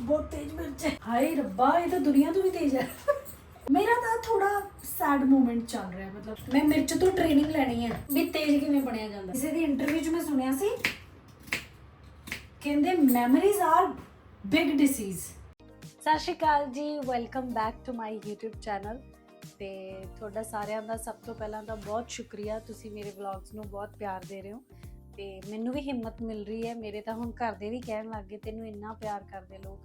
बहुत तेज मिर्च है। हाय रब्बा, ये तो दुनिया तो भी तेज है। मेरा ਤਾਂ ਥੋੜਾ ਸੈਡ ਮੂਮੈਂਟ ਚੱਲ ਰਿਹਾ, ਮਤਲਬ ਮੈਂ ਮਿਰਚ ਤੋਂ ਟ੍ਰੇਨਿੰਗ ਲੈਣੀ ਹੈ ਵੀ ਤੇਜ਼ ਕਿਵੇਂ ਬਣਿਆ ਜਾਂਦਾ। ਕਿਸੇ ਦੀ ਇੰਟਰਵਿਊ 'ਚ ਮੈਂ ਸੁਣਿਆ ਸੀ, ਕਹਿੰਦੇ ਮੈਮਰੀਜ਼ ਆਰ ਬਿਗ ਡਿਸੀਜ਼। ਸਤਿ ਸ਼੍ਰੀ ਅਕਾਲ ਜੀ, welcome back to my YouTube channel. ਤੇ ਤੁਹਾਡਾ ਸਾਰਿਆਂ ਦਾ ਸਭ ਤੋਂ ਪਹਿਲਾਂ ਤਾਂ ਬਹੁਤ ਸ਼ੁਕਰੀਆ, ਤੁਸੀਂ ਮੇਰੇ ਵਲੌਗਸ ਨੂੰ ਬਹੁਤ ਪਿਆਰ ਦੇ ਰਹੇ ਹੋ ਤੇ ਮੈਨੂੰ ਵੀ ਹਿੰਮਤ ਮਿਲ ਰਹੀ ਹੈ। ਮੇਰੇ ਤਾਂ ਹੁਣ ਘਰ ਦੇ ਵੀ ਕਹਿਣ ਲੱਗ ਗਏ ਤੈਨੂੰ ਇੰਨਾ ਪਿਆਰ ਕਰਦੇ ਲੋਕ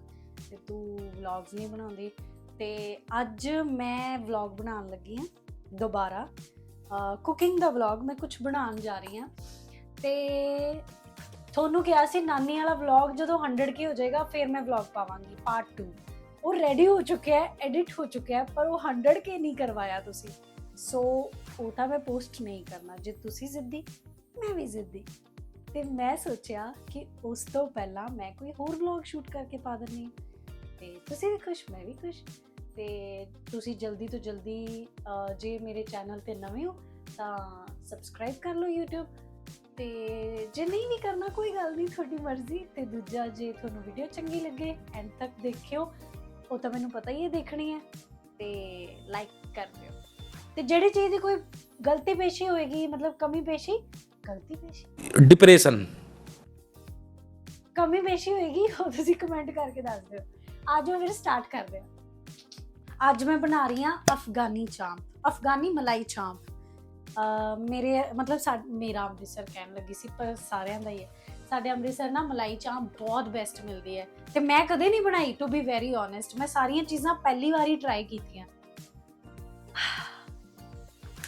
ਤੇ ਤੂੰ ਵਲੌਗਸ ਨਹੀਂ ਬਣਾਉਂਦੀ। ਤੇ ਅੱਜ ਮੈਂ ਵਲੌਗ ਬਣਾਉਣ ਲੱਗੀ ਹਾਂ ਦੁਬਾਰਾ, ਕੁਕਿੰਗ ਦਾ ਵਲੌਗ ਮੈਂ ਕੁਝ ਬਣਾਉਣ ਜਾ ਰਹੀ ਹਾਂ। ਤੇ ਤੁਹਾਨੂੰ ਕਿਹਾ ਸੀ ਨਾਨੀ ਵਾਲਾ ਵਲੌਗ ਜਦੋਂ 100K ਹੋ ਜਾਏਗਾ ਫਿਰ ਮੈਂ ਵਲੌਗ ਪਾਵਾਂਗੀ ਪਾਰਟ 2। ਉਹ ਰੈਡੀ ਹੋ ਚੁੱਕਿਆ ਹੈ, ਐਡਿਟ ਹੋ ਚੁੱਕਿਆ ਹੈ, ਪਰ ਉਹ 100K ਨਹੀਂ ਕਰਵਾਇਆ ਤੁਸੀਂ। ਸੋ ਉਹ ਤਾਂ ਮੈਂ ਪੋਸਟ ਨਹੀਂ ਕਰਨਾ। ਜੇ ਤੁਸੀਂ ਜ਼ਿੱਦੀ ਮੈਂ ਵੀ ਜ਼ਿੱਦੀ, ਤੇ ਮੈਂ ਸੋਚਿਆ ਕਿ ਉਸ ਤੋਂ ਪਹਿਲਾਂ ਮੈਂ ਕੋਈ ਹੋਰ ਵਲੌਗ ਸ਼ੂਟ ਕਰਕੇ ਪਾ ਦਿੰਦੀ ਹਾਂ ਤੇ ਤੁਸੀਂ ਵੀ ਖੁਸ਼ ਮੈਂ ਵੀ ਖੁਸ਼। ਤੇ ਤੁਸੀਂ ਜਲਦੀ ਤੋਂ ਜਲਦੀ ਜੇ ਮੇਰੇ ਚੈਨਲ ਤੇ ਨਵੇਂ ਹੋ ਤਾਂ ਸਬਸਕ੍ਰਾਈਬ ਕਰ ਲਓ YouTube, ਤੇ ਜੇ ਨਹੀਂ ਵੀ ਕਰਨਾ ਕੋਈ ਗੱਲ ਨਹੀਂ, ਤੁਹਾਡੀ ਮਰਜ਼ੀ। ਤੇ ਦੂਜਾ, ਜੇ ਤੁਹਾਨੂੰ ਵੀਡੀਓ ਚੰਗੀ ਲੱਗੇ ਐਂਡ ਤੱਕ ਦੇਖਿਓ, ਉਹ ਤਾਂ ਮੈਨੂੰ ਪਤਾ ਹੀ ਹੈ ਦੇਖਣੀ ਹੈ, ਤੇ ਲਾਈਕ ਕਰ ਦਿਓ। ਤੇ ਜਿਹੜੀ ਚੀਜ਼ ਦੀ ਕੋਈ ਗਲਤੀ ਪੇਸ਼ੀ ਹੋਏਗੀ, ਮਤਲਬ ਕਮੀ ਪੇਸ਼ੀ ਡਿਪਰੈਸ਼ਨ ਕਮੀ ਪੇਸ਼ੀ ਹੋਏਗੀ, ਉਹ ਤੁਸੀਂ ਕਮੈਂਟ ਕਰਕੇ ਦੱਸ ਦਿਓ। ਅੱਜ ਮੈਂ ਫਿਰ ਸਟਾਰਟ ਕਰਦੇ ਹਾਂ। ਅੱਜ ਮੈਂ ਬਣਾ ਰਹੀ ਹਾਂ ਅਫਗਾਨੀ ਚਾਂਪ, ਅਫਗਾਨੀ ਮਲਾਈ ਚਾਂਪ। ਮੇਰੇ ਮਤਲਬ ਮੇਰਾ ਅੰਮ੍ਰਿਤਸਰ ਕਹਿਣ ਲੱਗੀ ਸੀ, ਪਰ ਸਾਰਿਆਂ ਦਾ ਹੀ ਹੈ। ਸਾਡੇ ਅੰਮ੍ਰਿਤਸਰ ਨਾ ਮਲਾਈ ਚਾਂਪ ਬਹੁਤ ਬੈਸਟ ਮਿਲਦੀ ਹੈ ਤੇ ਮੈਂ ਕਦੇ ਨਹੀਂ ਬਣਾਈ, ਟੂ ਬੀ ਵੈਰੀ ਓਨੈਸਟ। ਮੈਂ ਸਾਰੀਆਂ ਚੀਜ਼ਾਂ ਪਹਿਲੀ ਵਾਰ ਹੀ ਟਰਾਈ ਕੀਤੀਆਂ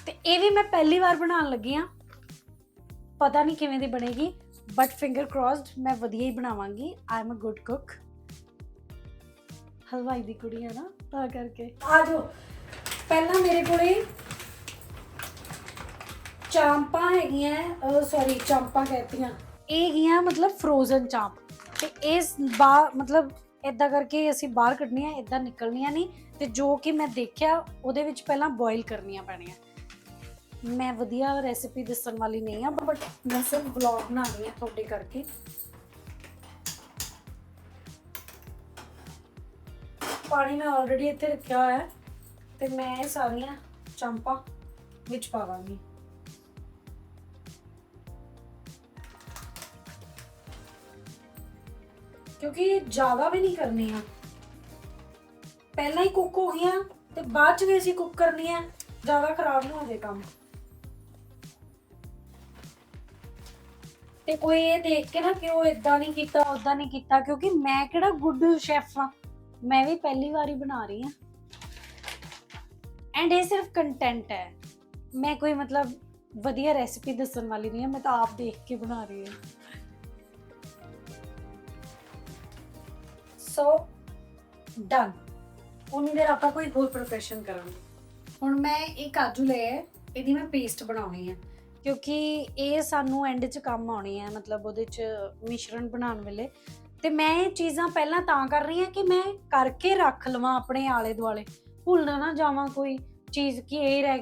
ਤੇ ਇਹ ਵੀ ਮੈਂ ਪਹਿਲੀ ਵਾਰ ਬਣਾਉਣ ਲੱਗੀ ਹਾਂ। ਪਤਾ ਨਹੀਂ ਕਿਵੇਂ ਦੀ ਬਣੇਗੀ, ਬਟ ਫਿੰਗਰ ਕ੍ਰੋਸਡ ਮੈਂ ਵਧੀਆ ਹੀ ਬਣਾਵਾਂਗੀ। I am a good cook. ਹਲਵਾਈ ਦੀ ਕੁੜੀ ਹੈ ਨਾ, ਤਾਂ ਕਰਕੇ। ਆ ਜਾਓ। ਪਹਿਲਾਂ ਮੇਰੇ ਕੋਲੇ ਚਾਂਪਾਂ ਹੈਗੀਆਂ, ਸੌਰੀ ਚਾਂਪਾਂ ਕਹਿਤੀਆਂ, ਇਹ ਹੈਗੀਆਂ ਮਤਲਬ ਫਰੋਜ਼ਨ ਚਾਂਪ। ਤੇ ਇਸ ਮਤਲਬ ਇਦਾਂ ਕਰਕੇ ਅਸੀਂ ਬਾਹਰ ਕੱਢਣੀਆਂ, ਇਦਾਂ ਨਿਕਲਣੀਆਂ ਨਹੀਂ। ਤੇ ਜੋ ਕਿ ਮੈਂ ਦੇਖਿਆ ਉਹਦੇ ਵਿੱਚ ਪਹਿਲਾਂ ਬੋਇਲ ਕਰਨੀਆਂ ਪੈਣੀਆਂ। ਮੈਂ ਵਧੀਆ ਰੈਸਿਪੀ ਦੱਸਣ ਵਾਲੀ ਨਹੀਂ ਆ, ਬਟ ਮੈਂ ਸਿਰਫ ਵਲੌਗ ਬਣਾ ਰਹੀ ਹਾਂ ਤੁਹਾਡੇ ਕਰਕੇ। ਪਾਣੀ ਮੈਂ ਆਲਰੇਡੀ ਇੱਥੇ ਰੱਖਿਆ ਹੋਇਆ ਹੈ ਤੇ ਮੈਂ ਇਹ ਸਾਰੀਆਂ ਚਾਂਪਾਂ ਵਿੱਚ ਪਾਵਾਂਗੀ। ਕਿਉਂਕਿ ਜ਼ਿਆਦਾ ਵੀ ਨਹੀਂ ਕਰਨੀਆਂ, ਪਹਿਲਾਂ ਹੀ ਕੁੱਕ ਹੋ ਗਈਆਂ ਤੇ ਬਾਅਦ ਚ ਵੀ ਅਸੀਂ ਕੁੱਕ ਕਰਨੀਆਂ, ਜ਼ਿਆਦਾ ਖਰਾਬ ਨਾ ਹੋ ਜਾਏ ਕੰਮ। ਤੇ ਕੋਈ ਇਹ ਦੇਖ ਕੇ ਨਾ ਕਿ ਉਹ ਇਦਾਂ ਨਹੀਂ ਕੀਤਾ ਉਦਾਂ ਨਹੀਂ ਕੀਤਾ, ਕਿਉਂਕਿ ਮੈਂ ਕਿਹੜਾ ਗੁੱਡ ਸ਼ੈਫ ਆ, ਮੈਂ ਵੀ ਪਹਿਲੀ ਵਾਰੀ ਬਣਾ ਰਹੀ ਹਾਂ। ਐਂਡ ਇਹ ਸਿਰਫ ਕੰਟੈਂਟ ਹੈ, ਮੈਂ ਕੋਈ ਮਤਲਬ ਵਧੀਆ ਰੈਸਿਪੀ ਦੱਸਣ ਵਾਲੀ ਨਹੀਂ ਹਾਂ, ਮੈਂ ਤਾਂ ਆਪ ਦੇਖ ਕੇ ਬਣਾ ਰਹੀ ਹਾਂ। ਸੋ ਡਨ। ਉਨੀ ਦੇਰ ਆਪਾਂ ਕੋਈ ਹੋਰ ਪ੍ਰੋਫੈਸ਼ਨ ਕਰਾਂਗੇ। ਹੁਣ ਮੈਂ ਇਹ ਕਾਜੂ ਲਏ, ਇਹਦੀ ਮੈਂ ਪੇਸਟ ਬਣਾਉਣੀ ਹੈ, ਕਿਉਂਕਿ ਇਹ ਸਾਨੂੰ ਐਂਡ 'ਚ ਕੰਮ ਆਉਣੀ ਹੈ, ਮਤਲਬ ਉਹਦੇ 'ਚ ਮਿਸ਼ਰਣ ਬਣਾਉਣ ਵੇਲੇ। ਤੇ ਮੈਂ ਇਹ ਚੀਜ਼ਾਂ ਪਹਿਲਾਂ ਤਾਂ ਕਰ ਰਹੀ ਹਾਂ ਕਿ ਮੈਂ ਕਰਕੇ ਰੱਖ ਲਵਾਂ ਆਪਣੇ ਆਲੇ ਦੁਆਲੇ, ਭੁੱਲ ਨਾ ਜਾਵਾਂ ਕੋਈ ਚੀਜ਼ ਕਿ ਇਹ ਰਹਿ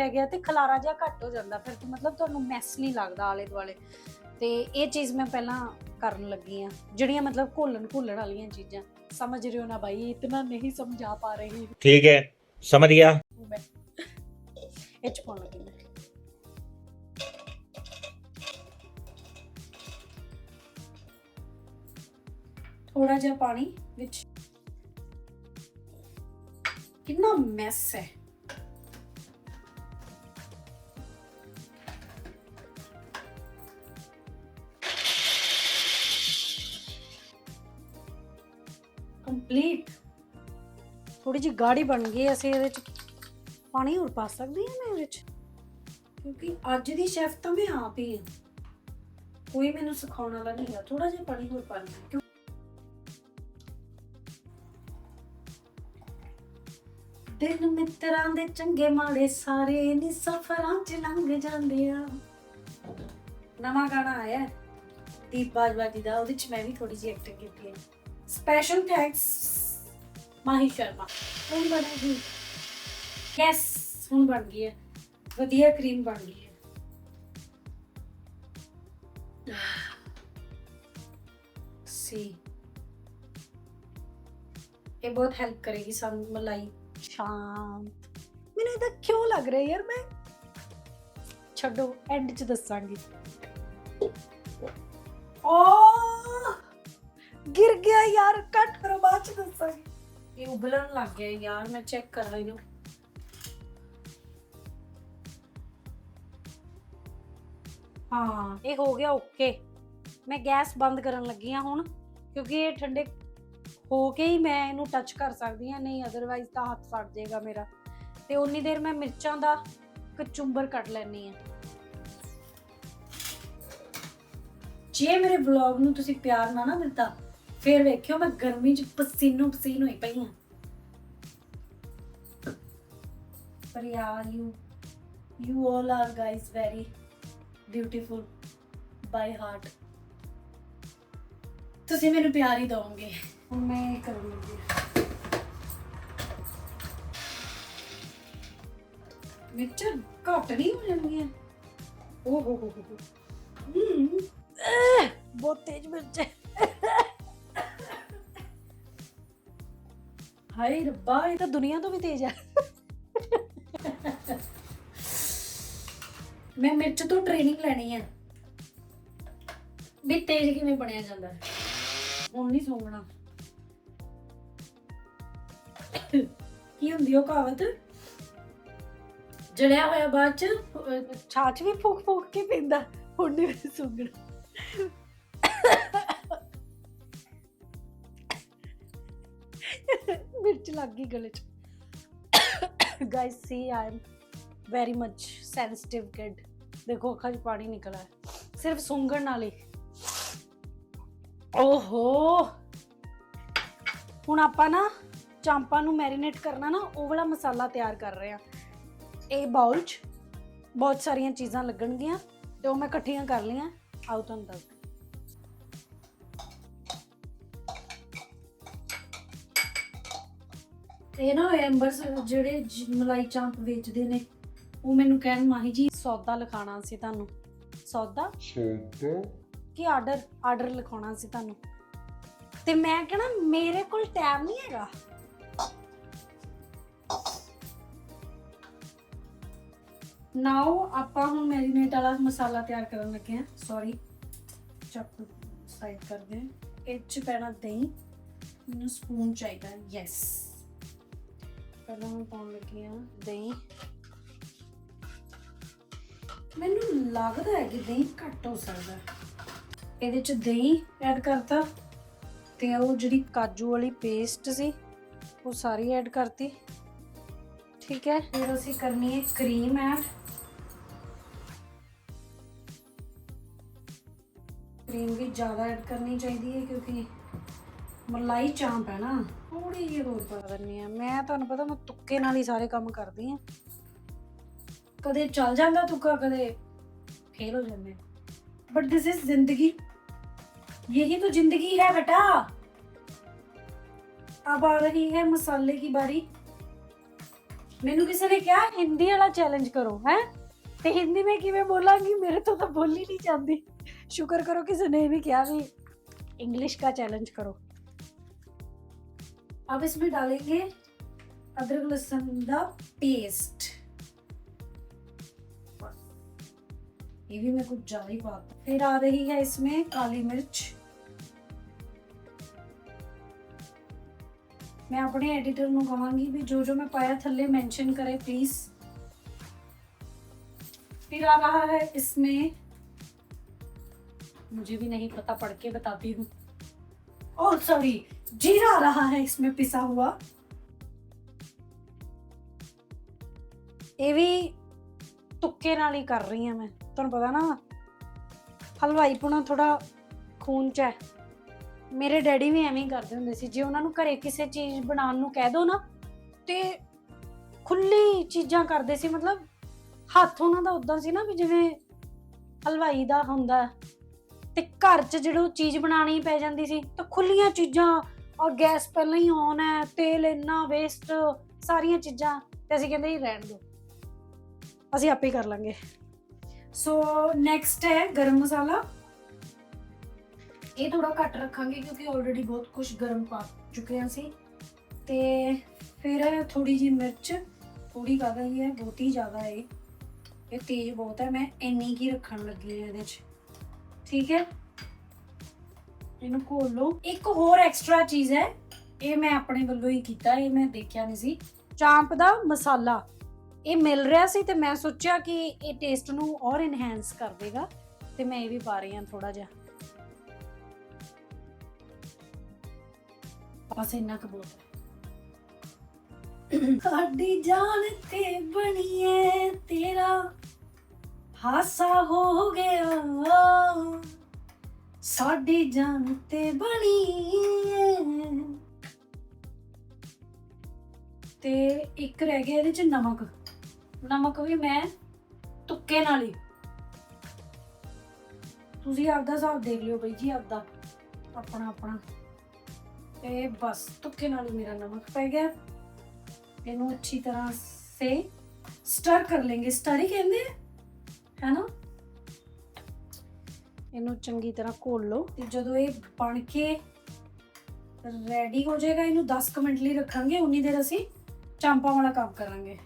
ਗਿਆ, ਤੇ ਖਲਾਰਾ ਜਿਹਾ ਘੱਟ ਹੋ ਜਾਂਦਾ ਫਿਰ, ਮਤਲਬ ਤੁਹਾਨੂੰ ਮੈਸ ਨਹੀਂ ਲੱਗਦਾ ਆਲੇ ਦੁਆਲੇ। ਤੇ ਇਹ ਚੀਜ਼ ਮੈਂ ਪਹਿਲਾਂ ਕਰਨ ਲੱਗੀ ਹਾਂ, ਜਿਹੜੀਆਂ ਮਤਲਬ ਘੋਲਣ ਵਾਲੀਆਂ ਚੀਜ਼ਾਂ। ਸਮਝ ਰਹੇ ਹੋ ਨਾ ਭਾਈ, ਇतना नहीं समझा पा रही। ठीक है, समझ गया। ਇਹ ਚ ਪਾਉਣ ਲੱਗੀ ਮੈਂ ਥੋੜਾ ਜਿਹਾ ਪਾਣੀ ਵਿੱਚ। ਕਿੰਨਾ ਮੈਸ ਹੈ। ਕੰਪਲੀਟ। ਥੋੜੀ ਜਿਹੀ ਗਾੜੀ ਬਣ ਗਈ, ਅਸੀਂ ਇਹਦੇ ਚ ਪਾਣੀ ਹੋਰ ਪਾ ਸਕਦੀ ਹਾਂ ਮੈਂ ਇਹਦੇ ਚ, ਕਿਉਂਕਿ ਅੱਜ ਦੀ ਸ਼ੈਫ ਤਾਂ ਮੈਂ ਆਪ ਹੀ ਹਾਂ, ਕੋਈ ਮੈਨੂੰ ਸਿਖਾਉਣ ਵਾਲਾ ਨਹੀਂ ਹੈ। ਥੋੜਾ ਜਿਹਾ ਪਾਣੀ ਹੋਰ ਪਾਣਾ। ਦਿਨ ਮਿੱਤਰਾਂ ਦੇ ਚੰਗੇ ਮਾੜੇ ਸਾਰੇ ਨੀ ਸਫਰਾਂ ਚ ਲੰਘ ਜਾਂਦੇ ਆ। ਨਵਾਂ ਗਾਣਾ ਆਇਆ ਦੀਪ ਬਾਜਵਾ ਜੀ ਦਾ, ਉਹਦੇ ਚ ਮੈਂ ਵੀ ਥੋੜੀ ਜਿਹੀ ਐਕਟਿੰਗ ਕੀਤੀ ਹੈ। ਸਪੈਸ਼ਲ ਥੈਂਕਸ ਮਾਹੀ ਸ਼ਰਮਾ। ਹੁਣ ਬਣੇਗੀ, ਯੈਸ ਹੁਣ ਬਣ ਗਈ ਹੈ, ਵਧੀਆ ਕਰੀਮ ਬਣ ਗਈ ਹੈ। सी ये बहुत हेल्प करेगी ਸਾਨੂੰ ਮਲਾਈ ਸ਼ਾਂਤ ਮੈਨੂੰ ਇਹਦਾ ਕਿਉਂ ਲੱਗ ਰਿਹਾ ਯਾਰ ਮੈਂ ਛੱਡੋ ਐਂਡ 'ਚ ਦੱਸਾਂਗੀ ਓ गिर गया यार कट करो बाद च दसांगी ये उबलन लग गया यार मैं चेक कर रही हूँ हाँ ये हो गया ओके मैं गैस बंद करन लगी हाँ हुण क्योंकि ये ठंडे हो के ही मैं इनू टच कर सकती हाँ नहीं अदरवाइज तो हाथ सड़ जाएगा मेरा ते उन्नी देर मैं मिर्चां दा कचुंबर कट लैनी है जे मेरे व्लॉग नू तुसी प्यार ना दिता फिर वेखियो मैं गर्मी च पसीनो पसीन होई पई हां पर यार you all are guys very beautiful by heart तुसी मेनू प्यार ही दोगे हुण मैं कर लूंगी मिर्चां घट नहीं हो जाएंगी ओ हो बहुत तेज मिर्च है हाय रब्बा ये तो दुनिया तो भी तेज है मैं मिर्च तो ट्रेनिंग लेनी है भी तेज किवें बनिया जांदा है हुण नहीं सोंगना की हुंदी ओ कहावत जड़िया होया बाद च छाछ भी फूक फूक के पींदा हुण नहीं सोंगना मिर्च लग गई गले च guys see I am very much sensitive kid देखो अखां च पानी निकला है सिर्फ सूंघण नाल ही ओहो हुण आपां ना चांपां नूं मैरीनेट करना ना ਉਹ वाला मसाला तैयार कर रहे हैं ਇਹ ਬਾਉਲ 'ਚ बहुत सारियां चीज़ां लगणगीਆਂ ਤੇ ਉਹ ਮੈਂ ਇਕੱਠੀਆਂ ਕਰ ਲਈਆਂ ਆਓ ਤੁਹਾਨੂੰ ਦੱਸ ਇਹ ਨਾ ਐਂਬਰਸ ਜਿਹੜੇ ਮਲਾਈ ਚਾਂਪ ਵੇਚਦੇ ਨੇ ਉਹ ਮੈਨੂੰ ਕਹਿਣ ਮਾਹੀ ਜੀ ਸੌਦਾ ਲਿਖਾਣਾ ਸੀ ਤੁਹਾਨੂੰ ਸੌਦਾ ਕੀ ਆਰਡਰ ਲਿਖਾਉਣਾ ਸੀ ਤੁਹਾਨੂੰ ਤੇ ਮੈਂ ਕਹਣਾ ਮੇਰੇ ਕੋਲ ਟਾਈਮ ਨਹੀਂ ਹੈਗਾ ਨਾਓ ਆਪਾਂ ਹੁਣ ਮੈਰੀਨੇਟ ਵਾਲਾ ਮਸਾਲਾ ਤਿਆਰ ਕਰਨ ਲੱਗੇ ਹਾਂ ਸੌਰੀ ਚੱਕ ਸਾਈਡ ਕਰਦੇ ਇਹ 'ਚ ਪੈਣਾ ਦਹੀਂ ਮੈਨੂੰ ਸਪੂਨ ਚਾਹੀਦਾ ਯੈਸ ਪਹਿਲਾਂ ਮੈਂ ਪਾਉਣ ਲੱਗੀ ਹਾਂ ਦਹੀਂ ਮੈਨੂੰ ਲੱਗਦਾ ਹੈ ਕਿ ਦਹੀਂ ਘੱਟ ਹੋ ਸਕਦਾ ਇਹਦੇ 'ਚ ਦਹੀਂ ਐਡ ਕਰਤਾ ਤੇ ਉਹ ਜਿਹੜੀ ਕਾਜੂ ਵਾਲੀ ਪੇਸਟ ਸੀ ਉਹ ਸਾਰੀ ਐਡ ਕਰਤੀ ਠੀਕ ਹੈ ਫਿਰ ਅਸੀਂ ਕਰਨੀ ਹੈ ਕਰੀਮ ਐਡ क्रीम भी ज़्यादा ऐड करनी चाहिए क्योंकि मलाई चांप है ना थोड़ी जी होर पा दिंदी हां मैं तुहानूं पता मैं तुक्के नाल ही सारे काम करदी हां कदे चल जांदा तुक्का कदे फेल हो जांदे बट दिस इज जिंदगी यही तो जिंदगी है बेटा अब आ रही है मसाले की बारी मैनू किसी ने कहा हिंदी वाला चैलेंज करो है ते हिंदी में किवें बोलांगी मेरे तो बोली नहीं जाती शुक्र करो किसी ने भी किया भी इंग्लिश का चैलेंज करो अब इसमें डालेंगे अदरक लहसुन का पेस्ट ये भी मैं कुछ ज्यादा ही पाता फिर आ रही है इसमें काली मिर्च मैं अपने एडिटर को कहूंगी भी जो जो मैं पाया थल्ले मेंशन करे प्लीज फिर आ रहा है इसमें मुझे भी नहीं पता पढ़ के बताती हूँ और सॉरी जीरा आ रहा है इसमें पिसा हुआ ये भी तुक्के नाल ही कर रही हूँ मैं तुहानूं पता ना हलवाई पुना थोड़ा खून च है मेरे डैडी भी एवें ही करते हुंदे सी जे उन्हां नूं घरे किसी चीज़ बनाउण नूं कह दो ना ते खुली चीज़ां करदे सी मतलब हत्थ उन्हां दा उदां सी ना भी जिवें हलवाई दा हुंदा ते घर च जो चीज़ बनानी पै जाती सी तो खुलियां चीज़ां और गैस पहले ही ऑन है तेल इन्ना वेस्ट सारियां चीज़ां ते असीं कहंदे ही रहण दो असीं आपे कर लांगे सो नैक्सट है गरम मसाला ਇਹ ਥੋੜਾ ਘੱਟ ਰੱਖਾਂਗੇ ਕਿਉਂਕਿ ਆਲਰੇਡੀ ਬਹੁਤ ਕੁਝ ਗਰਮ ਪਾ ਚੁੱਕੇ ਹਾਂ ਅਸੀਂ। ਤੇ ਫਿਰ ਥੋੜੀ ਜੀ ਮਿਰਚ, ਥੋੜੀ ਜ਼ਿਆਦਾ ਹੀ ਹੈ, ਬਹੁਤੀ ਜ਼ਿਆਦਾ ਹੈ, ਇਹ ਤੇਜ਼ ਬਹੁਤ ਹੈ। ਮੈਂ ਇੰਨੀ ਕੀ ਰੱਖਣ ਲੱਗੀ ਹਾਂ ਇਹਦੇ 'ਚ, ਠੀਕ ਹੈ। ਇਹਨੂੰ ਘੋਲ ਲਓ। ਇੱਕ ਹੋਰ ਐਕਸਟਰਾ ਚੀਜ਼ ਹੈ, ਇਹ ਮੈਂ ਆਪਣੇ ਵੱਲੋਂ ਹੀ ਕੀਤਾ, ਇਹ ਮੈਂ ਦੇਖਿਆ ਨਹੀਂ ਸੀ। ਚਾਂਪ ਦਾ ਮਸਾਲਾ ਇਹ ਮਿਲ ਰਿਹਾ ਸੀ ਤੇ ਮੈਂ ਸੋਚਿਆ ਕਿ ਇਹ ਟੇਸਟ ਨੂੰ ਔਰ ਇਨਹੈਂਸ ਕਰ ਦੇਗਾ, ਤੇ ਮੈਂ ਇਹ ਵੀ ਪਾ ਰਹੀ ਹਾਂ ਥੋੜਾ ਜਿਹਾ, ਬਸ ਇੰਨਾ ਕੁ ਬਹੁਤ ਹੈ। ਸਾਡੀ ਜਾਨ ਤੇ ਬਣੀਏ ਤੇਰਾ ਹਾਸਾ ਹੋ ਗਿਆ, ਸਾਡੀ ਜਾਨ ਤੇ ਬਣੀਏ। ਤੇ ਇੱਕ ਰਹਿ ਗਿਆ ਇਹਦੇ ਚ ਨਮਕ। ਨਮਕ ਵੀ ਮੈਂ ਤੁੱਕੇ ਨਾਲ ਹੀ, ਤੁਸੀਂ ਆਪਦਾ ਹਿਸਾਬ ਦੇਖ ਲਿਓ ਬਈ ਜੀ, ਆਪਦਾ ਆਪਣਾ। ਤੇ ਬਸ ਤੁੱਕੇ ਨਾਲ ਹੀ ਮੇਰਾ ਨਮਕ ਪੈ ਗਿਆ। ਇਹਨੂੰ ਅੱਛੀ ਤਰ੍ਹਾਂ ਸੇ ਸਟਰ ਕਰ लेंगे, ਸਟਰ ਹੀ ਕਹਿੰਦੇ ਹੈ ਨਾ। ਇਹਨੂੰ ਚੰਗੀ ਤਰ੍ਹਾਂ ਘੋਲ ਲਓ ਤੇ ਜਦੋਂ ਇਹ ਬਣ ਕੇ ਰੈਡੀ ਹੋ ਜਾਏਗਾ, ਇਹਨੂੰ 10 ਮਿੰਟ ਲਈ ਰੱਖਾਂਗੇ। ਉਨੀ ਦੇਰ ਅਸੀਂ ਚਾਂਪਾਂ ਵਾਲਾ ਕੰਮ ਕਰਾਂਗੇ।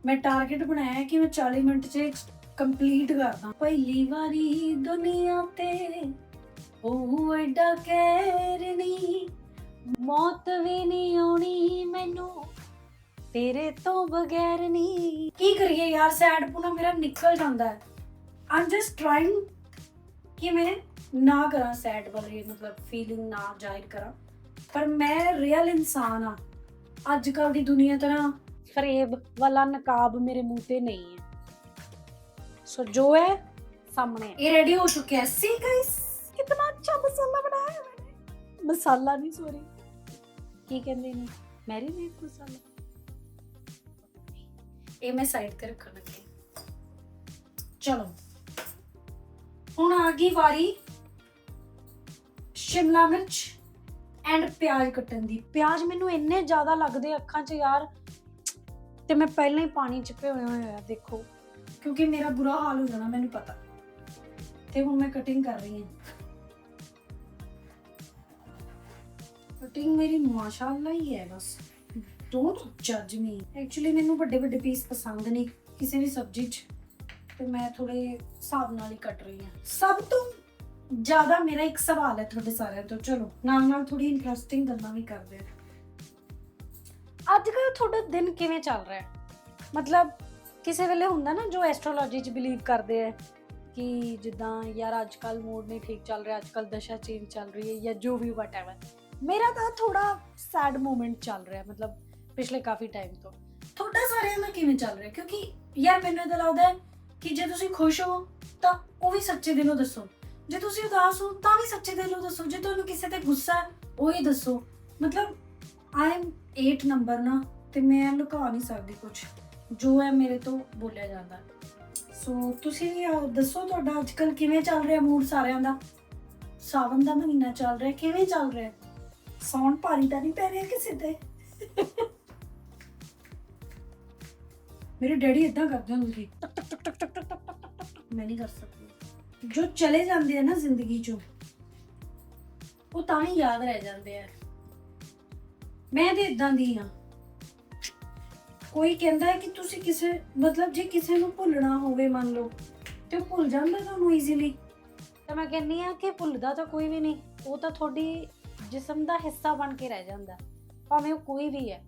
ਮੈਂ ਟਾਰਗੇਟ ਬਣਾਇਆ ਕਿ ਮੈਂ 40 ਮਿੰਟ 'ਚ ਕੰਪਲੀਟ ਕਰਦਾ। ਪਹਿਲੀ ਵਾਰੀ ਦੁਨੀਆ ਤੇ ਉਹ ਐਡਾ ਕਹਿਰ ਨੀ, ਮੌਤ ਵੀ ਨਹੀਂ ਆਉਣੀ ਮੈਨੂੰ ਤੇਰੇ ਤੋਂ ਬਗੈਰ ਨੀ। ਕੀ ਕਰੀਏ ਯਾਰ, ਸੈਡ ਪੂਣਾ ਮੇਰਾ ਨਿਕਲ ਜਾਂਦਾ ਹੈ। I'm just trying ਕਿ ਮੈਂ ਨਾ ਕਰਾਂ ਸੈਡ ਵਾਲੀ ਮਤਲਬ ਫੀਲਿੰਗ ਨਾ ਜ਼ਾਹਿਰ ਕਰਾਂ, ਪਰ ਮੈਂ ਰੀਅਲ ਇਨਸਾਨ ਆ। ਅੱਜ ਕੱਲ ਦੀ ਦੁਨੀਆ ਤਰ੍ਹਾਂ ਫਰੇਬ ਵਾਲਾ ਨਕਾਬ ਮੇਰੇ ਮੂੰਹ ਤੇ ਨਹੀਂ ਹੈ। ਸੋ ਜੋ ਹੈ ਸਾਹਮਣੇ, ਇਹ ਰੈਡੀ ਹੋ ਚੁੱਕਿਆ ਹੈ। ਸੀ ਗਾਇਸ, ਕਿੰਨਾ ਅੱਛਾ ਮਸਾਲਾ ਬਣਾਇਆ ਮੈंने। ਮਸਾਲਾ ਨਹੀਂ, ਸੌਰੀ, ਕੀ ਕਹਿੰਦੇ ਨੇ, ਮੈਰੀਨੇਟ ਮਸਾਲਾ। ਇਹ ਮੈਂ ਸਾਈਡ ਤੇ ਰੱਖਣ ਲੱਗੀ। ਚਲੋ ਹੁਣ ਆ ਗਈ ਵਾਰੀ ਸ਼ਿਮਲਾ ਮਿਰਚ ਐਂਡ ਪਿਆਜ਼ ਕੱਟਣ ਦੀ। ਪਿਆਜ਼ ਮੈਨੂੰ ਇੰਨੇ ਜ਼ਿਆਦਾ ਲੱਗਦੇ ਅੱਖਾਂ 'ਚ ਯਾਰ, ਤੇ ਮੈਂ ਪਹਿਲਾਂ ਹੀ ਪਾਣੀ 'ਚ ਭਿਓਇਆ ਹੋਇਆ ਦੇਖੋ, ਕਿਉਂਕਿ ਮੇਰਾ ਬੁਰਾ ਹਾਲ ਹੋ ਜਾਣਾ ਮੈਨੂੰ ਪਤਾ। ਤੇ ਹੁਣ ਮੈਂ ਕਟਿੰਗ ਕਰ ਰਹੀ ਹਾਂ। ਕਟਿੰਗ ਮੇਰੀ ਮਾਸ਼ਾਅੱਲਾ ਹੀ ਹੈ, ਬਸ ਡੋਂਟ ਜੱਜ ਮੀ। ਐਕਚੁਅਲੀ ਮੈਨੂੰ ਵੱਡੇ ਵੱਡੇ ਪੀਸ ਪਸੰਦ ਨਹੀਂ ਕਿਸੇ ਵੀ ਸਬਜ਼ੀ 'ਚ, ਤੇ ਮੈਂ ਥੋੜੇ ਹਿਸਾਬ ਨਾਲ ਹੀ ਕੱਟ ਰਹੀ ਹਾਂ। ਸਭ ਤੋਂ ਜ਼ਿਆਦਾ ਮੇਰਾ ਇੱਕ ਸਵਾਲ ਹੈ ਤੁਹਾਡੇ ਸਾਰਿਆਂ ਤੋਂ, ਚਲੋ ਨਾਲ ਨਾਲ ਥੋੜੀ ਇੰਟਰਸਟਿੰਗ ਗੱਲਾਂ ਵੀ ਕਰਦੇ ਹਾਂ। ਅੱਜ ਕੱਲ੍ਹ ਤੁਹਾਡਾ ਦਿਨ ਕਿਵੇਂ ਚੱਲ ਰਿਹਾ ਹੈ? ਮਤਲਬ ਕਿਸੇ ਵੇਲੇ ਹੁੰਦਾ ਨਾ ਜੋ ਐਸਟ੍ਰੋਲੋਜੀ 'ਚ ਬਿਲੀਵ ਕਰਦੇ ਹੈ ਕਿ ਜਿੱਦਾਂ ਯਾਰ ਅੱਜ ਕੱਲ੍ਹ ਮੂਡ ਨਹੀਂ ਠੀਕ ਚੱਲ ਰਿਹਾ, ਅੱਜ ਕੱਲ੍ਹ ਦਸ਼ਾ ਚੇਂਜ ਚੱਲ ਰਹੀ ਹੈ ਜਾਂ ਜੋ ਵੀ ਵਟਐਵਰ। ਮੇਰਾ ਤਾਂ ਥੋੜਾ ਸੈਡ ਮੂਮੈਂਟ ਚੱਲ ਰਿਹਾ, ਮਤਲਬ ਪਿਛਲੇ ਕਾਫੀ ਟਾਈਮ ਤੋਂ। ਤੁਹਾਡਾ ਸਾਰਿਆਂ ਦਾ ਕਿਵੇਂ ਚੱਲ ਰਿਹਾ? ਕਿਉਂਕਿ ਯਾਰ ਮੈਨੂੰ ਤਾਂ ਲੱਗਦਾ ਹੈ ਕਿ ਜੇ ਤੁਸੀਂ ਖੁਸ਼ ਹੋ ਤਾਂ ਉਹ ਵੀ ਸੱਚੇ ਦਿਲੋਂ ਦੱਸੋ, ਜੇ ਤੁਸੀਂ ਉਦਾਸ ਹੋ ਤਾਂ ਵੀ ਸੱਚੇ ਦਿਲੋਂ ਦੱਸੋ, ਜੇ ਤੁਹਾਨੂੰ ਕਿਸੇ ਤੇ ਗੁੱਸਾ ਹੈ ਉਹ ਹੀ ਦੱਸੋ। ਮਤਲਬ ਆਈ ਐਮ 8 ਨੰਬਰ ਨਾ, ਤੇ ਮੈਂ ਲੁਕਾ ਨਹੀਂ ਸਕਦੀ ਕੁਝ, ਜੋ ਹੈ ਮੇਰੇ ਤੋਂ ਬੋਲਿਆ ਜਾਂਦਾ। ਸੋ ਤੁਸੀਂ ਵੀ ਦੱਸੋ ਤੁਹਾਡਾ ਅੱਜ ਕੱਲ੍ਹ ਕਿਵੇਂ ਚੱਲ ਰਿਹਾ ਮੂਡ ਸਾਰਿਆਂ ਦਾ। ਸਾਵਨ ਦਾ ਮਹੀਨਾ ਚੱਲ ਰਿਹਾ, ਕਿਵੇਂ ਚੱਲ ਰਿਹਾ? ਸੌਣ ਭਾਰੀ ਤਾਂ ਨਹੀਂ ਪੈ ਰਿਹਾ ਕਿਸੇ ਤੇ? ਮੇਰੇ ਡੈਡੀ ਇਦਾਂ ਕਰਦੇ ਹੁੰਦੇ ਸੀ, ਮੈਂ ਨਹੀਂ ਕਰ ਸਕਦੀ। ਜੋ ਚਲੇ ਜਾਂਦੇ ਆ ਨਾ ਜ਼ਿੰਦਗੀ ਚੋਂ, ਉਹ ਤਾਂ ਹੀ ਯਾਦ ਰਹਿ ਜਾਂਦੇ ਆ। ਮੈਂ ਤੇ ਇਦਾਂ ਦੀ ਹਾਂ। ਕੋਈ ਕਹਿੰਦਾ ਹੈ ਕਿ ਤੁਸੀਂ ਕਿਸੇ ਮਤਲਬ ਜੇ ਕਿਸੇ ਨੂੰ ਭੁੱਲਣਾ ਹੋਵੇ ਮੰਨ ਲਓ, ਤੇ ਉਹ ਭੁੱਲ ਜਾਂਦਾ ਤੁਹਾਨੂੰ ਈਜ਼ੀਲੀ। ਤਾਂ ਮੈਂ ਕਹਿੰਦੀ ਹਾਂ ਕਿ ਭੁੱਲਦਾ ਤਾਂ ਕੋਈ ਵੀ ਨਹੀਂ, ਉਹ ਤਾਂ ਤੁਹਾਡੀ ਜਿਸਮ ਦਾ ਹਿੱਸਾ ਬਣ ਕੇ ਰਹਿ ਜਾਂਦਾ, ਭਾਵੇਂ ਉਹ ਕੋਈ ਵੀ ਹੈ।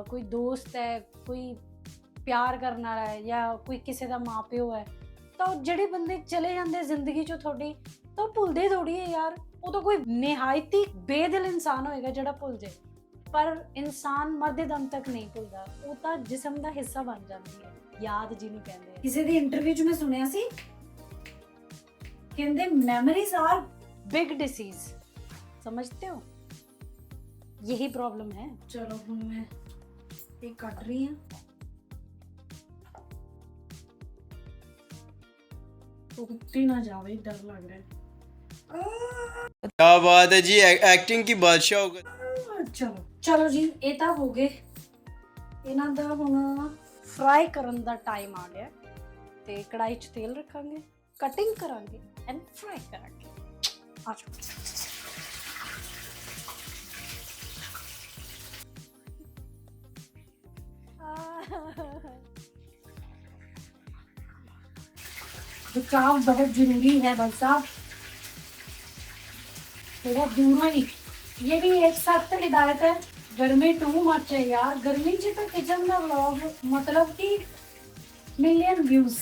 ਕੋਈ ਦੋਸਤ ਹੈ, ਕੋਈ ਪਿਆਰ ਕਰਨ ਵਾਲਾ ਹੈ, ਜਾਂ ਕੋਈ ਕਿਸੇ ਦਾ ਮਾਂ ਪਿਓ ਹੈ। ਤਾਂ ਜਿਹੜੇ ਬੰਦੇ ਚਲੇ ਜਾਂਦੇ ਜ਼ਿੰਦਗੀ ਚੋਂ ਤੁਹਾਡੀ, ਤਾਂ ਉਹ ਭੁੱਲਦੇ ਥੋੜੀ ਹੈ ਯਾਰ। ਉਹ ਤਾਂ ਕੋਈ ਨਿਹਾਇਤੀ ਬੇਦਿਲ ਇਨਸਾਨ ਹੋਏਗਾ ਜਿਹੜਾ ਭੁੱਲ ਜਾਏ, ਪਰ ਇਨਸਾਨ ਮਰਦੇ ਦਮ ਤੱਕ ਨਹੀਂ ਭੁੱਲਦਾ, ਉਹ ਤਾਂ ਜਿਸਮ ਦਾ ਹਿੱਸਾ ਬਣ ਜਾਂਦੀ ਹੈ, ਯਾਦ ਜਿਹਨੂੰ ਕਹਿੰਦੇ ਆ। ਕਿਸੇ ਦੀ ਇੰਟਰਵਿਊ 'ਚ ਮੈਂ ਸੁਣਿਆ ਸੀ, ਕਹਿੰਦੇ ਮੈਮੋਰੀਜ਼ ਆਰ ਬਿਗ ਡਿਸੀਜ਼। ਸਮਝते हो, यही प्रॉब्लम है। चलो ਹੁਣ ਮੈਂ ਇਹ ਕੱਟ ਰਹੀ ਹਾਂ। टूटती ना जावे, डर लग रहा है। क्या बात है जी, एक्टिंग की बादशाह हो गए। ਚਲੋ ਚਲੋ ਜੀ, ਇਹ ਤਾਂ ਹੋ ਗਏ। ਇਹਨਾਂ ਦਾ ਹੁਣ ਫਰਾਈ ਕਰਨ ਦਾ ਟਾਈਮ ਆ ਗਿਆ, ਤੇ ਕੜਾਈ 'ਚ ਤੇਲ ਰੱਖਾਂਗੇ, ਕਟਿੰਗ ਕਰਾਂਗੇ ਐਂਡ ਫਰਾਈ ਕਰਾਂਗੇ। आ जाओ। बचाव बहुत जरूरी है भाई साहब, थोड़ा दूर ही। ये भी एक सख्त हिदायत है, गर्मी टू मच है यार। गर्मी च तो किचन का व्लॉग मतलब कि million views.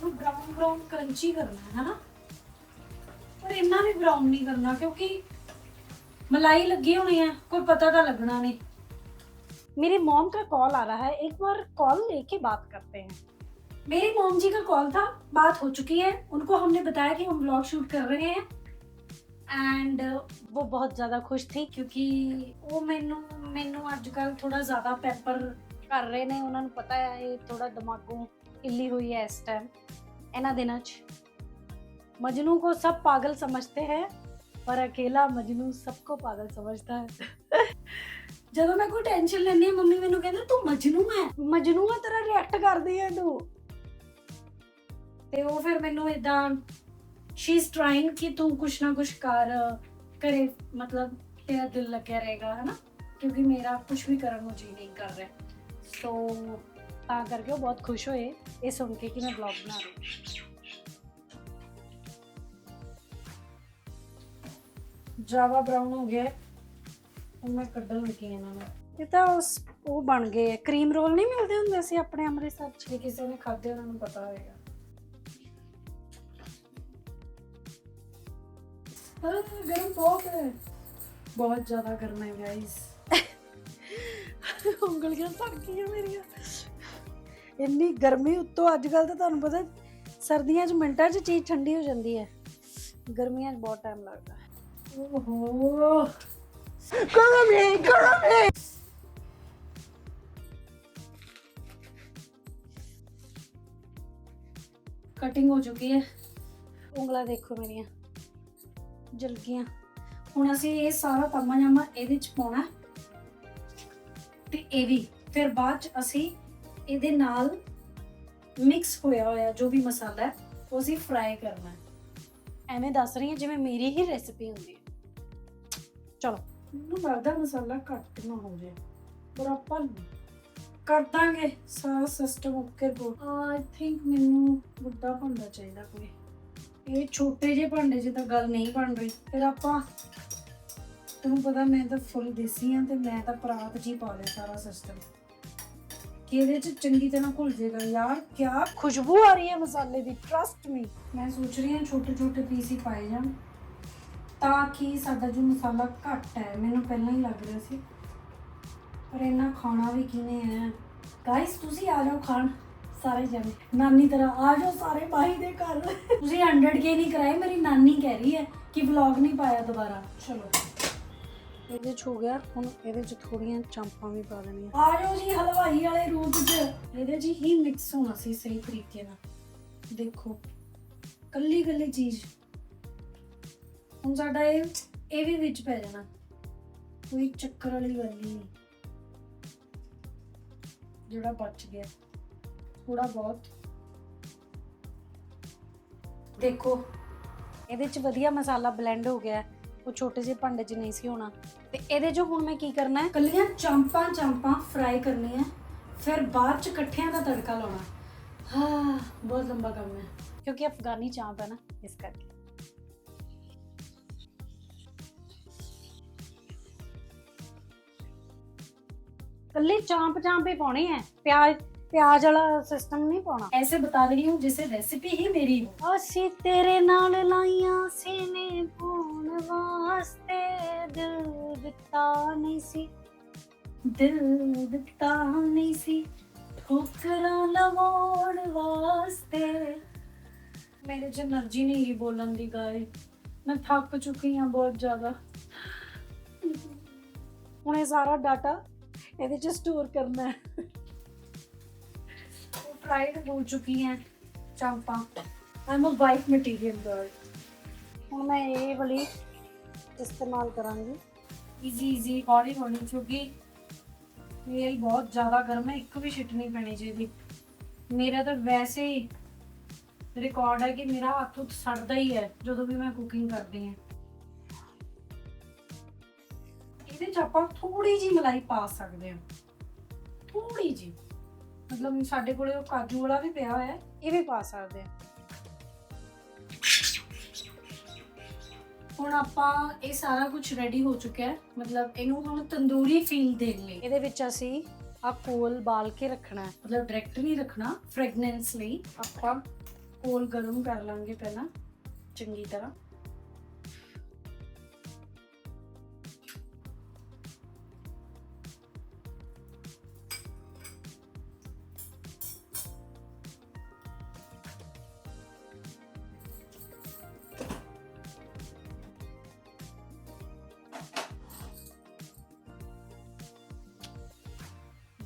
Brown brown crunchy करना है ना, पर इतना भी ब्राउन नहीं करना क्योंकि मलाई लगी होनी है, कोई पता तो लगना नहीं। मेरी मॉम का कॉल आ रहा है, एक बार कॉल लेके बात करते हैं। मेरी मॉम जी का कॉल था, बात हो चुकी है। उनको हमने बताया कि हम व्लॉग शूट कर रहे हैं एंड वो बहुत ज़्यादा खुश थी क्योंकि वो मैनू अजकल थोड़ा ज़्यादा पैम्पर कर रहे ने। उन्होंने पता है ये थोड़ा दिमागों हिली हुई है इस टाइम इन्हां दिनां च। मजनू को सब पागल समझते हैं पर अकेला मजनू सबको पागल समझता है। ਜਦੋਂ मैं कोई टेंशन लेनी है मम्मी मैनू कहते तू मजनू है तेरा रिएक्ट कर दी है तू। ਤੇ ਉਹ ਫਿਰ ਮੈਨੂੰ ਇਦਾਂ she is trying कि तू कुछ ना कुछ कर करे, मतलब तेरा दिल लगे रहेगा है ना, क्योंकि मेरा कुछ भी करने ਨੂੰ जी नहीं कर रहा। तो ਤਾਂ ਕਰਕੇ ਉਹ बहुत खुश होए ये सुन के कि मैं ब्लॉग बना रही हूँ। जावा ब्राउन हो गया, ਹੁਣ ਮੈਂ ਕੱਢਣ ਲੱਗੀ ਇਹਨਾਂ ਨੂੰ। ਇਹ ਤਾਂ ਉਹ ਬਣ ਗਏ ਕਰੀਮ ਰੋਲ ਨਹੀਂ ਮਿਲਦੇ ਹੁੰਦੇ ਸੀ ਆਪਣੇ ਅੰਮ੍ਰਿਤਸਰ ਚ, ਜੇ ਕਿਸੇ ਨੇ ਖਾਦੇ ਉਹਨਾਂ ਨੂੰ ਪਤਾ ਹੋਏਗਾ। गर्म बहुत ज्यादा गर्म है गाइस। ਉਂਗਲੀਆਂ ਸੜ ਗਈਆਂ ਮੇਰੀਆਂ, ਇੰਨੀ ਗਰਮੀ ਉੱਤੋਂ। ਅੱਜ ਕੱਲ ਤਾਂ ਤੁਹਾਨੂੰ ਪਤਾ ਸਰਦੀਆਂ 'ਚ ਮਿੰਟਾਂ 'ਚ ਚੀਜ਼ ਠੰਡੀ ਹੋ ਜਾਂਦੀ ਹੈ, ਗਰਮੀਆਂ 'ਚ ਬਹੁਤ ਟਾਈਮ ਲੱਗਦਾ ਹੈ। ਓਹੋ ਗਰਮ ਹੈ। कटिंग हो चुकी है, ਉਂਗਲਾਂ ਦੇਖੋ ਮੇਰੀਆਂ ਜਲ ਗਈਆਂ। ਹੁਣ ਅਸੀਂ ਇਹ ਸਾਰਾ ਤਮਾ ਜਾਮਾ ਇਹਦੇ ਚ ਪਾਉਣਾ ਤੇ ਇਹ ਵੀ ਫਿਰ ਬਾਅਦ ਚ ਅਸੀਂ ਇਹਦੇ ਨਾਲ ਮਿਕਸ ਹੋਇਆ ਜੋ ਵੀ ਮਸਾਲਾ ਹੈ ਉਹ ਅਸੀਂ ਫਰਾਈ ਕਰਨਾ ਹੈ। ਐਵੇਂ ਦੱਸ ਰਹੀ ਹਾਂ ਜਿਵੇਂ ਮੇਰੀ ਹੀ ਰੈਸਿਪੀ ਹੁੰਦੀ ਹੈ। ਚਲੋ ਮੈਨੂੰ ਲੱਗਦਾ ਮਸਾਲਾ ਘੱਟ ਨਾ ਹੋ ਜਾਏ, ਪਰ ਆਪਾਂ ਕਰ ਦਾਂਗੇ ਸਾਰਾ ਸਿਸਟਮ ਓਕੇ। ਆਈ ਥਿੰਕ ਮੈਨੂੰ ਵੱਡਾ ਭਾਂਡਾ ਚਾਹੀਦਾ ਕੋਈ, ਇਹ ਛੋਟੇ ਜਿਹੇ ਭਾਂਡੇ 'ਚ ਤਾਂ ਗੱਲ ਨਹੀਂ ਬਣ ਰਹੀ। ਫਿਰ ਆਪਾਂ ਤੁਹਾਨੂੰ ਪਤਾ ਮੈਂ ਤਾਂ ਫੁੱਲ ਦੇਸੀ ਹਾਂ ਤੇ ਮੈਂ ਤਾਂ ਪਰਾਤ 'ਚ ਹੀ ਪਾ ਲਿਆ ਸਾਰਾ ਸਿਸਟਮ ਕਿ ਇਹਦੇ 'ਚ ਚੰਗੀ ਤਰ੍ਹਾਂ ਘੁਲ ਜਾਏਗਾ। ਯਾਰ ਕਿਆ ਖੁਸ਼ਬੂ ਆ ਰਹੀ ਹੈ ਮਸਾਲੇ ਦੀ, ਟਰਸਟ ਮੀ। ਮੈਂ ਸੋਚ ਰਹੀ ਹਾਂ ਛੋਟੇ ਛੋਟੇ ਪੀਸ ਹੀ ਪਾਏ ਜਾਣ ਤਾਂ ਕਿ ਸਾਡਾ ਜੋ ਮਸਾਲਾ ਘੱਟ ਹੈ, ਮੈਨੂੰ ਪਹਿਲਾਂ ਹੀ ਲੱਗ ਰਿਹਾ ਸੀ, ਪਰ ਇੰਨਾ ਖਾਣਾ ਵੀ ਕਿਨੇ ਹੈ। ਗਾਇਸ ਤੁਸੀਂ ਆ ਜਾਓ ਖਾਣ ਸਾਰੇ ਜਣੇ, ਨਾਨੀ ਤਰ੍ਹਾਂ ਆ ਜਾਓ ਸਾਰੇ ਬਾਈ ਦੇ ਘਰ। ਤੁਸੀਂ 100K ਨਹੀਂ ਕਰਾਏ, ਮੇਰੀ ਨਾਨੀ ਕਹਿ ਰਹੀ ਹੈ ਕਿ ਵਲੌਗ ਨਹੀਂ ਪਾਇਆ ਦੁਬਾਰਾ। ਚਲੋ ਇਹਦੇ 'ਚ ਹੋ ਗਿਆ, ਹੁਣ ਇਹਦੇ 'ਚ ਥੋੜੀਆਂ ਚਾਂਪਾਂ ਵੀ ਪਾ ਦੇਣੀਆਂ। ਆ ਜਾਓ ਜੀ ਹਲਵਾਈ ਵਾਲੇ ਰੂਪ 'ਚ, ਇਹਦੇ 'ਚ ਹੀ ਮਿਕਸ ਹੋਣਾ ਸੀ ਸਹੀ ਤਰੀਕੇ ਨਾਲ। ਦੇਖੋ ਕੱਲੀ ਕੱਲੀ ਚੀਜ਼ ਹੁਣ ਸਾਡਾ ਇਹ ਵੀ ਵਿੱਚ ਪੈ ਜਾਣਾ, ਕੋਈ ਚੱਕਰ ਵਾਲੀ ਗੱਲ ਨਹੀਂ। ਜਿਹੜਾ ਬਚ ਗਿਆ ਥੋੜਾ ਬਹੁਤ ਦੇਖੋ ਇਹਦੇ 'ਚ ਵਧੀਆ ਮਸਾਲਾ ਬਲੈਂਡ ਹੋ ਗਿਆ। ਉਹ ਛੋਟੇ ਜਿਹੇ ਭਾਂਡੇ 'ਚ ਨਹੀਂ ਸੀ ਹੋਣਾ। ਤੇ ਇਹਦੇ 'ਚ ਹੁਣ ਮੈਂ ਕੀ ਕਰਨਾ ਹੈ, ਕੱਲੀਆਂ ਚਾਂਪਾਂ ਫਰਾਈ ਕਰਨੀਆਂ, ਫਿਰ ਬਾਅਦ 'ਚ ਇਕੱਠਿਆਂ ਦਾ ਤੜਕਾ ਲਾਉਣਾ। ਹਾਂ ਬਹੁਤ ਲੰਬਾ ਕੰਮ ਹੈ ਕਿਉਂਕਿ ਅਫਗਾਨੀ ਚਾਂਪ ਹੈ ਨਾ, ਇਸ ਕਰਕੇ। कल्ली चांप ही पानी है, प्याज वाला सिस्टम नहीं पाना। ऐसे बता रही हूँ जैसे रेसिपी ही मेरी हो। असी तेरे नाल लाइयां सीने पाउण वास्ते, दिल दिता नहीं सी ठोकरां लवाउण वास्ते। मेरे च एनर्जी नहीं रही बोलन दी गाय, मैं थक चुकी हाँ बहुत ज्यादा। हुणे सारा डाटा ਇਹਦੇ 'ਚ ਸਟੋਰ ਕਰਨਾ ਹੈ। फ्राइड हो चुकी हैं Champa. I am a white material girl. ਹੁਣ ਮੈਂ ਇਹ ਵਾਲੀ इस्तेमाल करांगी। इजी हौली क्योंकि तेल बहुत ज़्यादा गर्म है, एक भी छिट नहीं पैनी चाहिए। मेरा तो वैसे ही ਰਿਕਾਰਡ ਹੈ ਕਿ ਮੇਰਾ ਹੱਥ ਉੱਤ ਸੜਦਾ ਹੀ ਹੈ ਜਦੋਂ ਵੀ ਮੈਂ ਕੁਕਿੰਗ ਕਰਦੀ ਹਾਂ। ਇਹਦੇ 'ਚ ਆਪਾਂ ਥੋੜੀ ਜਿਹੀ ਮਲਾਈ ਪਾ ਸਕਦੇ ਹਾਂ, ਥੋੜੀ ਜਿਹੀ, ਮਤਲਬ ਸਾਡੇ ਕੋਲੇ ਉਹ ਕਾਜੂ ਵਾਲਾ ਵੀ ਪਿਆ ਹੋਇਆ ਹੈ, ਇਹ ਵੀ ਪਾ ਸਕਦੇ ਹਾਂ। ਹੁਣ ਆਪਾਂ ਇਹ ਸਾਰਾ ਕੁਝ ਰੈਡੀ ਹੋ ਚੁੱਕਿਆ ਹੈ, ਮਤਲਬ ਇਹਨੂੰ ਹੁਣ ਤੰਦੂਰੀ ਫੀਲ ਦੇਣ ਲਈ ਇਹਦੇ ਵਿੱਚ ਅਸੀਂ ਆ ਕੋਲ ਬਾਲ ਕੇ ਰੱਖਣਾ ਹੈ, ਮਤਲਬ ਡਾਇਰੈਕਟ ਨਹੀਂ ਰੱਖਣਾ, ਫ੍ਰੈਗਨੈਂਸ ਲਈ ਆਪਾਂ ਕੋਲ ਗਰਮ ਕਰ ਲਾਂਗੇ ਪਹਿਲਾਂ ਚੰਗੀ ਤਰ੍ਹਾਂ।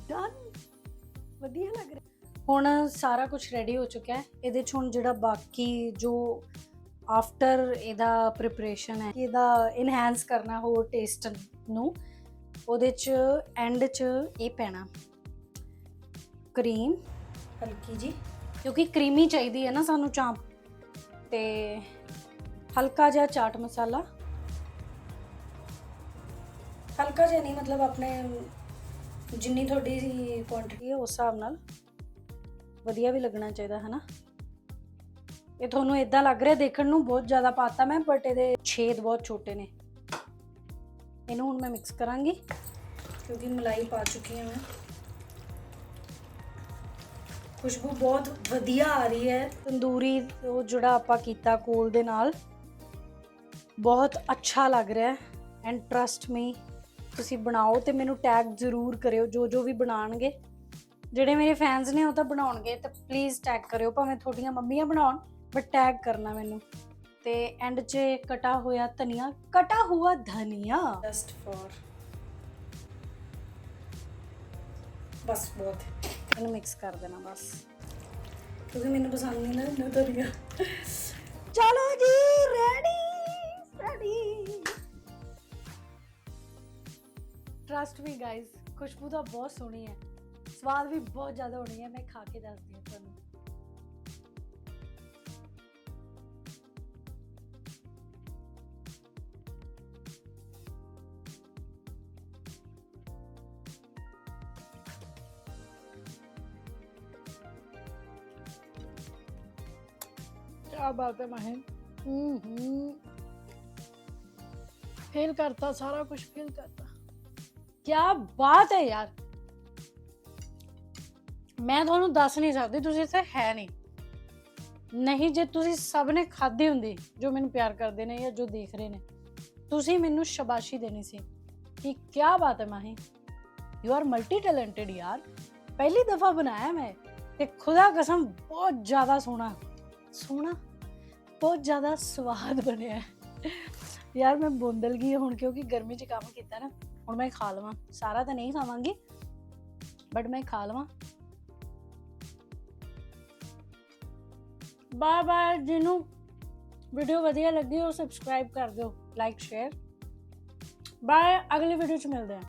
ਡਨ, ਵਧੀਆ ਲੱਗ ਰਿਹਾ। ਹੁਣ ਸਾਰਾ ਕੁਝ ਰੈਡੀ ਹੋ ਚੁੱਕਾ ਹੈ। ਇਹਦੇ 'ਚ ਹੁਣ ਜਿਹੜਾ ਬਾਕੀ ਜੋ ਆਫਟਰ ਇਹਦਾ ਪ੍ਰਿਪਰੇਸ਼ਨ ਹੈ, ਇਹਦਾ ਇਨਹੈਂਸ ਕਰਨਾ ਹੋਰ ਟੇਸਟ ਨੂੰ, ਉਹਦੇ 'ਚ ਐਂਡ 'ਚ ਇਹ ਪੈਣਾ ਕਰੀਮ ਹਲਕੀ ਜੀ, ਕਿਉਂਕਿ ਕਰੀਮੀ ਚਾਹੀਦੀ ਹੈ ਨਾ ਸਾਨੂੰ ਚਾਂਪ, ਤੇ ਹਲਕਾ ਜਿਹਾ ਚਾਟ ਮਸਾਲਾ, ਹਲਕਾ ਜਿਹਾ ਨਹੀਂ, ਮਤਲਬ ਆਪਣੇ ਜਿੰਨੀ ਤੁਹਾਡੀ ਕੁਆਂਟੀਟੀ ਹੈ ਉਸ ਹਿਸਾਬ ਨਾਲ, ਵਧੀਆ ਵੀ ਲੱਗਣਾ ਚਾਹੀਦਾ ਹੈ ਨਾ। ਇਹ ਤੁਹਾਨੂੰ ਇਦਾਂ ਲੱਗ ਰਿਹਾ ਦੇਖਣ ਨੂੰ ਬਹੁਤ ਜ਼ਿਆਦਾ ਪਾਤਾ ਮੈਂ, ਬਟ ਇਹਦੇ ਛੇਦ ਬਹੁਤ ਛੋਟੇ ਨੇ। ਇਹਨੂੰ ਹੁਣ ਮੈਂ ਮਿਕਸ ਕਰਾਂਗੀ ਕਿਉਂਕਿ ਮਲਾਈ ਪਾ ਚੁੱਕੀ ਹਾਂ ਮੈਂ। ਖੁਸ਼ਬੂ ਬਹੁਤ ਵਧੀਆ ਆ ਰਹੀ ਹੈ ਤੰਦੂਰੀ, ਉਹ ਜਿਹੜਾ ਆਪਾਂ ਕੀਤਾ ਕੋਲ ਦੇ ਨਾਲ, ਬਹੁਤ ਅੱਛਾ ਲੱਗ ਰਿਹਾ ਹੈ। ਐਂਡ ਟਰਸਟ ਮੀ, ਤੁਸੀਂ ਬਣਾਓ ਤੇ ਮੈਨੂੰ ਟੈਗ ਜ਼ਰੂਰ ਕਰਿਓ, ਜੋ ਵੀ ਬਣਾਉਣਗੇ। ਜਿਹੜੇ ਮੇਰੇ ਫੈਨਸ ਨੇ ਉਹ ਤਾਂ ਬਣਾਉਣਗੇ, ਤਾਂ ਪਲੀਜ਼ ਟੈਗ ਕਰਿਓ, ਭਾਵੇਂ ਤੁਹਾਡੀਆਂ ਮੰਮੀਆਂ ਬਣਾਉਣ, ਬਟ ਟੈਗ ਕਰਨਾ ਮੈਨੂੰ। ਤੇ ਐਂਡ 'ਚ ਕਟਾ ਹੋਇਆ ਧਨੀਆ, ਕਟਾ ਹੁਆ ਧਨੀਆ ਜਸਟ ਫॉर, ਬਸ ਬਹੁਤ ਹੈ। ਇਹਨੂੰ ਮਿਕਸ ਕਰ ਦੇਣਾ ਬਸ, ਕਿਉਂਕਿ ਮੈਨੂੰ ਪਸੰਦ ਨਹੀਂ ਨਾ ਇੰਨਾ ਧਨੀਆ। ਚਲੋ ਜੀ, ਰੈਡੀ। ਟਰਸਟ ਮੀ ਗਾਇਜ਼, ਖੁਸ਼ਬੂ ਤਾਂ ਬਹੁਤ ਸੋਹਣੀ ਹੈ, ਸਵਾਦ ਵੀ ਬਹੁਤ ਜ਼ਿਆਦਾ ਹੋਣੀ ਹੈ। ਮੈਂ ਖਾ ਕੇ ਦੱਸਦੀ ਹਾਂ ਤੁਹਾਨੂੰ। क्या बात है माहिर, फेल करता, सारा कुछ फेल करता। क्या बात है यार, ਮੈਂ ਤੁਹਾਨੂੰ ਦੱਸ ਨਹੀਂ ਸਕਦੀ, ਤੁਸੀਂ ਇੱਥੇ ਹੈ ਨਹੀਂ ਜੇ ਤੁਸੀਂ ਸਭ ਨੇ ਖਾਧੀ ਹੁੰਦੀ, ਜੋ ਮੈਨੂੰ ਪਿਆਰ ਕਰਦੇ ਨੇ ਜਾਂ ਜੋ ਦੇਖ ਰਹੇ ਨੇ, ਤੁਸੀਂ ਮੈਨੂੰ ਸ਼ਾਬਾਸ਼ੀ ਦੇਣੀ ਸੀ ਕਿ क्या बात है माही, यू आर मल्टी टैलेंटेड यार। पहली दफा बनाया मैं, ਤੇ ਖੁਦਾ ਕਸਮ ਬਹੁਤ ਜ਼ਿਆਦਾ ਸੋਹਣਾ ਬਹੁਤ ਜ਼ਿਆਦਾ ਸਵਾਦ ਬਣਿਆ ਯਾਰ। ਮੈਂ ਬੋਂਦਲ ਗਈ ਹੁਣ ਕਿਉਂਕਿ ਗਰਮੀ 'ਚ ਕੰਮ ਕੀਤਾ ਨਾ। ਹੁਣ ਮੈਂ ਖਾ ਲਵਾਂ, ਸਾਰਾ ਤਾਂ ਨਹੀਂ ਖਾਵਾਂਗੀ ਬਟ ਮੈਂ ਖਾ ਲਵਾਂ। Bye bye. ਜਿਹਨੂੰ ਵੀਡੀਓ ਵਧੀਆ ਲੱਗੀ ਉਹ ਸਬਸਕ੍ਰਾਈਬ ਕਰ ਦਿਓ, ਲਾਈਕ ਸ਼ੇਅਰ। ਬਾਏ, ਅਗਲੀ ਵੀਡੀਓ 'ਚ ਮਿਲਦੇ ਹਾਂ।